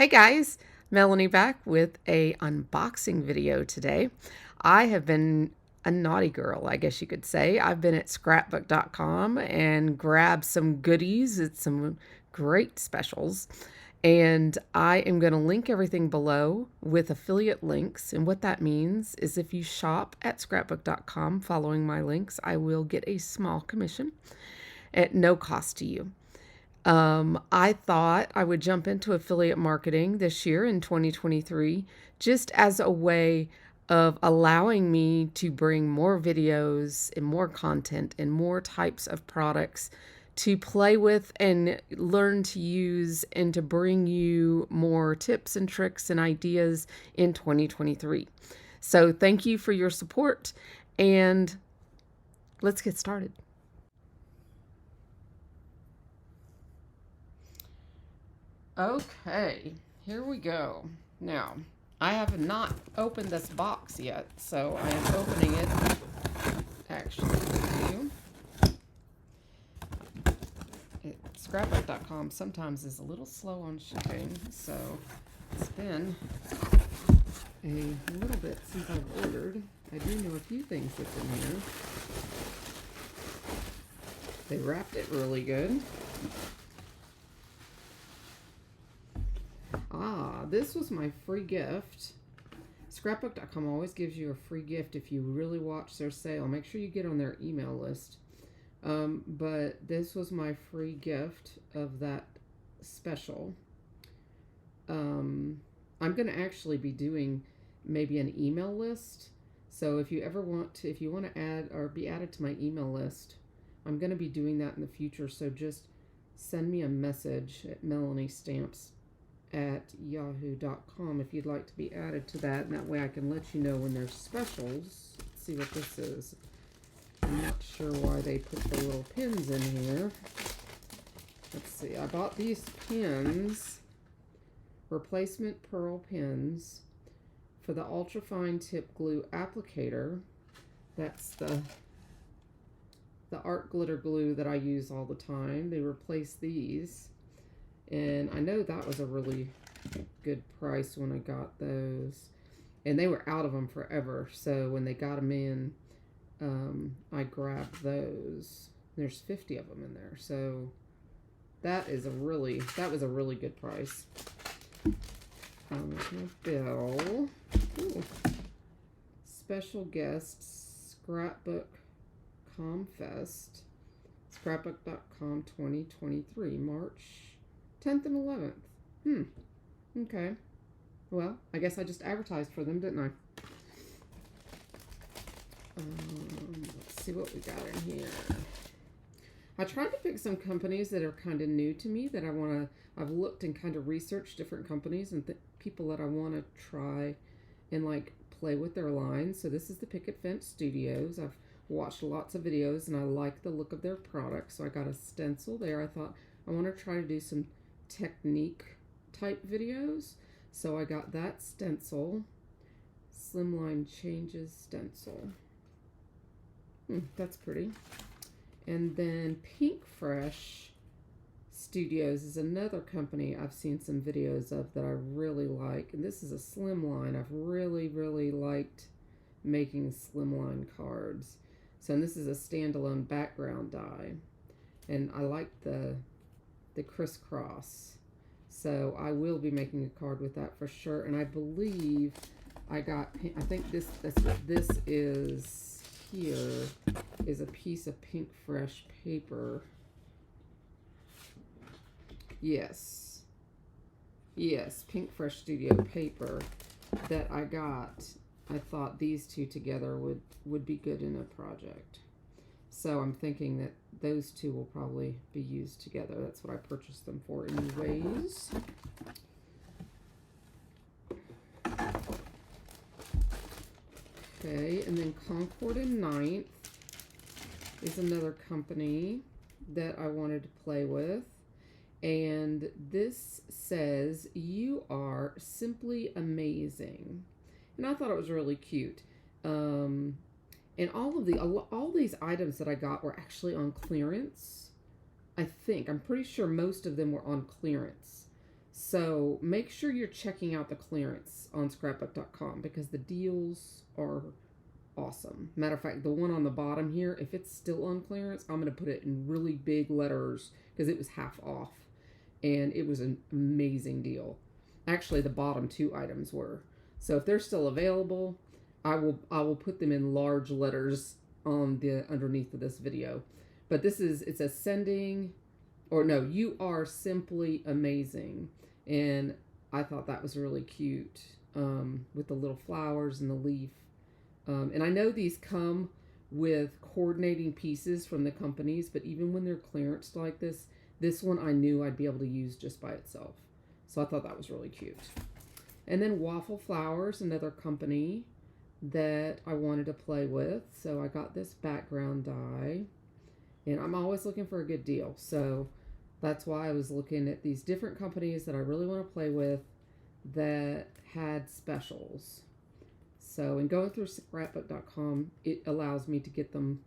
Hey guys, Melanie back with a unboxing video today. I have been a naughty girl, I guess you could say. I've been at scrapbook.com and grabbed some goodies. It's some great specials. And I am going to link everything below with affiliate links. And what that means is if you shop at scrapbook.com following my links, I will get a small commission at no cost to you. I thought I would jump into affiliate marketing this year in 2023 just as a way of allowing me to bring more videos and more content and more types of products to play with and learn to use and to bring you more tips and tricks and ideas in 2023. So thank you for your support and let's get started. Okay, here we go. Now, I have not opened this box yet, so I am opening it actually with you. Scrapbook.com sometimes is a little slow on shipping, so it's been a little bit since I've ordered. I do know a few things that's in here. They wrapped it really good. This was my free gift. Scrapbook.com always gives you a free gift if you really watch their sale. Make sure you get on their email list. But this was my free gift of that special. I'm going to actually be doing maybe an email list. So if you ever want to, if you want to add or be added to my email list, I'm going to be doing that in the future. So just send me a message at melaniestamps@yahoo.com if you'd like to be added to that, and that way I can let you know when there's specials. Let's see what this is. I'm not sure why they put the little pins in here. Let's see. I bought these pins, replacement pearl pins for the ultrafine tip glue applicator. That's the art glitter glue that I use all the time. They replace these. And I know that was a really good price when I got those. And they were out of them forever. So when they got them in, I grabbed those. There's 50 of them in there. So that was a really good price. There's my bill. Ooh. Special guest Scrapbook Comfest. Scrapbook.com 2023, March 10th and 11th. Okay. Well, I guess I just advertised for them, didn't I? Let's see what we got in here. I tried to pick some companies that are kind of new to me that I've looked and kind of researched different companies and people that I want to try and like play with their lines. So this is the Picket Fence Studios. I've watched lots of videos and I like the look of their products. So I got a stencil there. I thought I want to try to do some technique type videos, so I got that stencil, Slimline Changes stencil. That's pretty. And then Pink Fresh Studios is another company I've seen some videos of that I really like, and this is a slimline. I've really liked making slimline cards. So and this is a standalone background die, and I like the crisscross, so I will be making a card with that for sure. And I believe I think this is here is a piece of Pink Fresh paper. Yes, Pink Fresh Studio paper that I got. I thought these two together would be good in a project. So I'm thinking that those two will probably be used together. That's what I purchased them for anyways. Okay, and then Concord and Ninth is another company that I wanted to play with. And this says, "You are simply amazing." And I thought it was really cute. And all these items that I got were actually on clearance. I'm pretty sure most of them were on clearance. So make sure you're checking out the clearance on scrapbook.com because the deals are awesome. Matter of fact, the one on the bottom here, if it's still on clearance, I'm going to put it in really big letters because it was half off. And it was an amazing deal. Actually, the bottom two items were. So if they're still available, I will put them in large letters on the underneath of this video. But it says sending, or no, you are simply amazing. And I thought that was really cute with the little flowers and the leaf. And I know these come with coordinating pieces from the companies, but even when they're clearanced like this one I knew I'd be able to use just by itself. So I thought that was really cute. And then Waffle Flowers, another company that I wanted to play with. So I got this background die. And I'm always looking for a good deal. So that's why I was looking at these different companies that I really want to play with that had specials. So in going through scrapbook.com, it allows me to get them,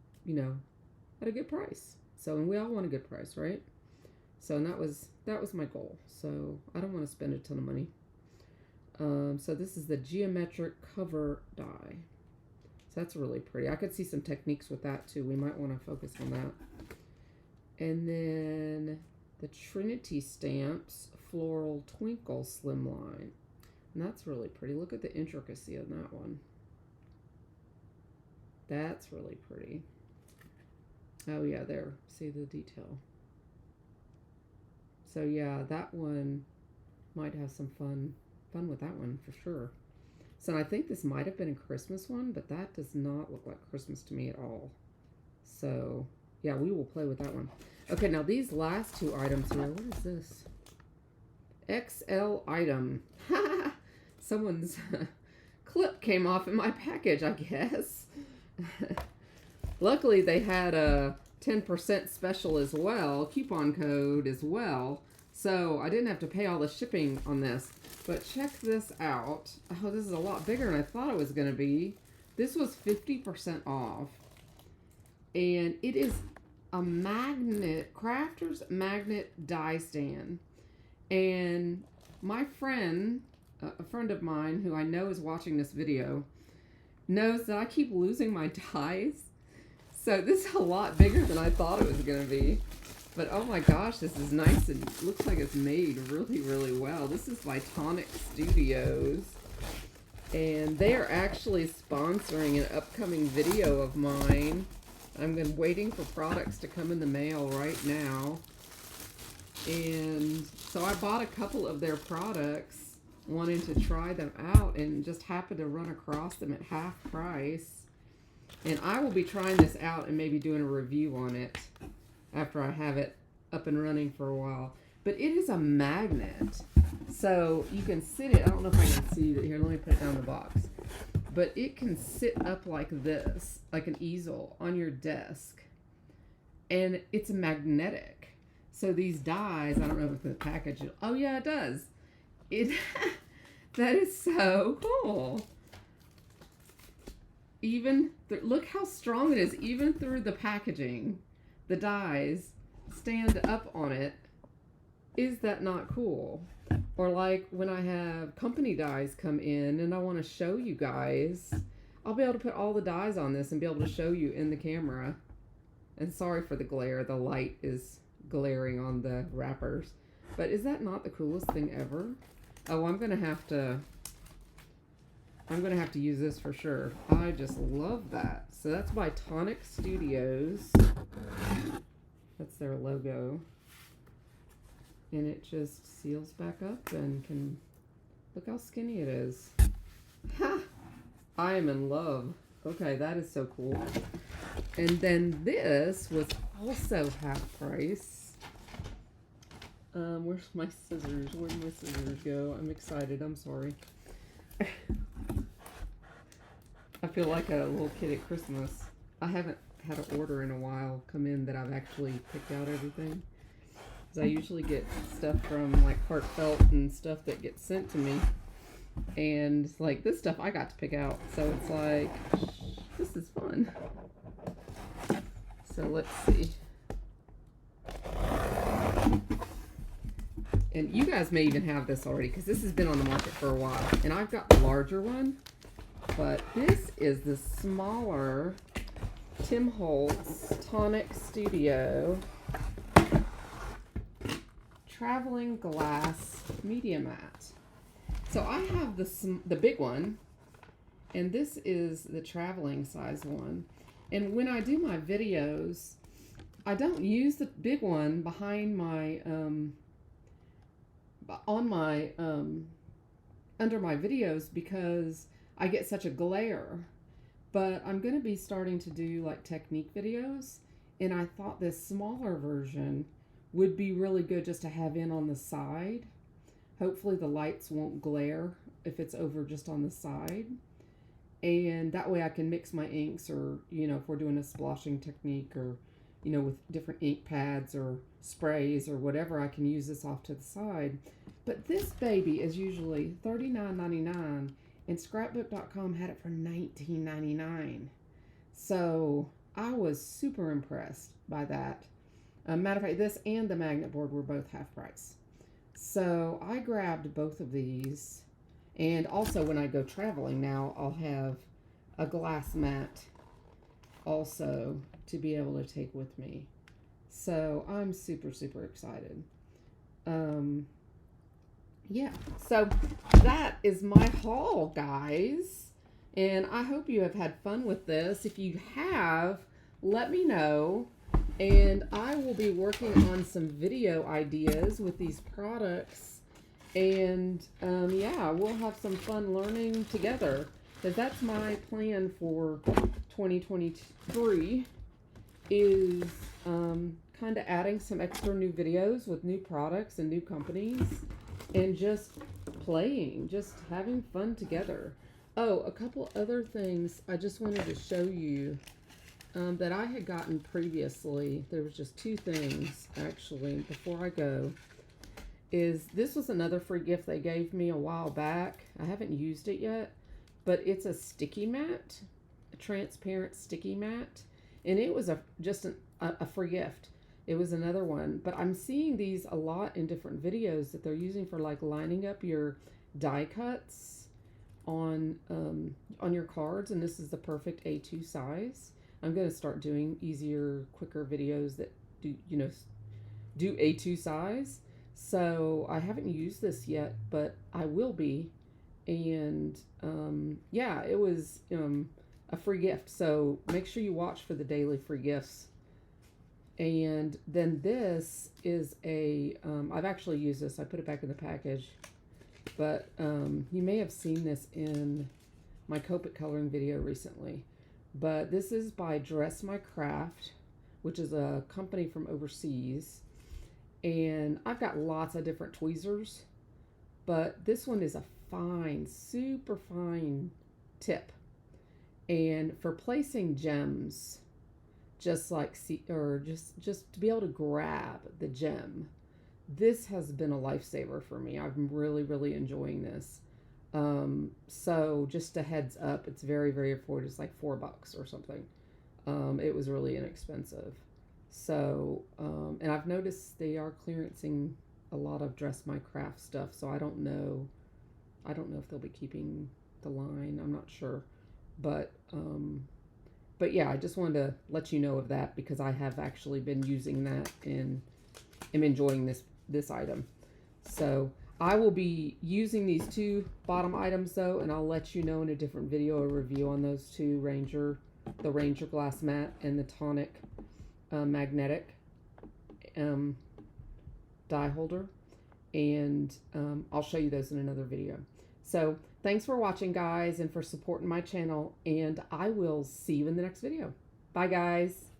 at a good price. So, and we all want a good price, right? So, and that was my goal. So I don't want to spend a ton of money. So this is the geometric cover die. So that's really pretty. I could see some techniques with that too. We might want to focus on that. And then the Trinity Stamps Floral Twinkle Slimline. And that's really pretty. Look at the intricacy of that one. That's really pretty. Oh yeah, there. See the detail. So yeah, that one might have some fun with that one for sure. So I think this might have been a Christmas one, but that does not look like Christmas to me at all. So yeah, we will play with that one. Okay, now these last two items here. What is this? XL item. Someone's clip came off in my package, I guess. Luckily, they had a 10% special as well, coupon code as well. So I didn't have to pay all the shipping on this. But check this out. Oh, this is a lot bigger than I thought it was going to be. This was 50% off. And it is a magnet, Crafter's Magnet Die Stand. And my friend, a friend of mine who I know is watching this video, knows that I keep losing my dies. So this is a lot bigger than I thought it was going to be. But oh my gosh, this is nice and looks like it's made really, really well. This is by Tonic Studios. And they are actually sponsoring an upcoming video of mine. I'm waiting for products to come in the mail right now. And so I bought a couple of their products, wanting to try them out, and just happened to run across them at half price. And I will be trying this out and maybe doing a review on it after I have it up and running for a while. But it is a magnet. So you can sit it, I don't know if I can see it here, let me put it down in the box. But it can sit up like this, like an easel on your desk. And it's magnetic. So these dies, I don't know if the package, oh yeah, it does. That is so cool. Look how strong it is, even through the packaging. The dies stand up on it. Is that not cool? Or like when I have company dies come in and I want to show you guys, I'll be able to put all the dies on this and be able to show you in the camera. And sorry for the glare, the light is glaring on the wrappers. But is that not the coolest thing ever? Oh, I'm gonna have to use this for sure. I just love that. So that's by Tonic Studios. That's their logo. And it just seals back up and can, look how skinny it is. Ha! I am in love. Okay, that is so cool. And then this was also half price. Where's my scissors? Where'd my scissors go? I'm excited. I'm sorry. I feel like a little kid at Christmas. I haven't had an order in a while come in that I've actually picked out everything. Because I usually get stuff from like Heartfelt and stuff that gets sent to me. And like this stuff I got to pick out. So it's like, this is fun. So let's see. And you guys may even have this already because this has been on the market for a while. And I've got the larger one, but this is the smaller Tim Holtz Tonic Studio Traveling Glass Media Mat. So I have the big one, and this is the traveling size one. And when I do my videos, I don't use the big one behind my under my videos because I get such a glare. But I'm going to be starting to do like technique videos, and I thought this smaller version would be really good just to have in on the side. Hopefully the lights won't glare if it's over just on the side. And that way I can mix my inks, or, you know, if we're doing a splashing technique, or, you know, with different ink pads or sprays or whatever, I can use this off to the side. But this baby is usually $39.99, and Scrapbook.com had it for $19.99. So I was super impressed by that. Matter of fact, this and the magnet board were both half price. So I grabbed both of these. And also when I go traveling now, I'll have a glass mat also to be able to take with me. So I'm super, super excited. Yeah, so that is my haul, guys. And I hope you have had fun with this. If you have, let me know. And I will be working on some video ideas with these products. And yeah, we'll have some fun learning together, because that's my plan for 2023 is kind of adding some extra new videos with new products and new companies, and just playing, just having fun together. Oh, a couple other things I just wanted to show you that I had gotten previously. There was just two things actually before I go. This was another free gift they gave me a while back. I haven't used it yet, but it's a sticky mat, a transparent sticky mat, and it was just a free gift. It was another one, but I'm seeing these a lot in different videos that they're using for like lining up your die cuts on your cards, and this is the perfect A2 size. I'm going to start doing easier, quicker videos that do A2 size. So I haven't used this yet, but I will be. And yeah, it was a free gift. So make sure you watch for the daily free gifts. And then this is I've actually used this. I put it back in the package. But you may have seen this in my Copic coloring video recently. But this is by Dress My Craft, which is a company from overseas. And I've got lots of different tweezers, but this one is a fine, super fine tip. And for placing gems, just like just to be able to grab the gem, this has been a lifesaver for me. I'm really, really enjoying this. So just a heads up, it's very, very affordable. It's like $4 or something. It was really inexpensive. So, and I've noticed they are clearancing a lot of Dress My Craft stuff. So I don't know if they'll be keeping the line. I'm not sure, but yeah, I just wanted to let you know of that because I have actually been using that and am enjoying this item. So I will be using these two bottom items though, and I'll let you know in a different video a review on those two, the Ranger glass mat and the Tonic magnetic die holder. And I'll show you those in another video. So thanks for watching, guys, and for supporting my channel, and I will see you in the next video. Bye, guys.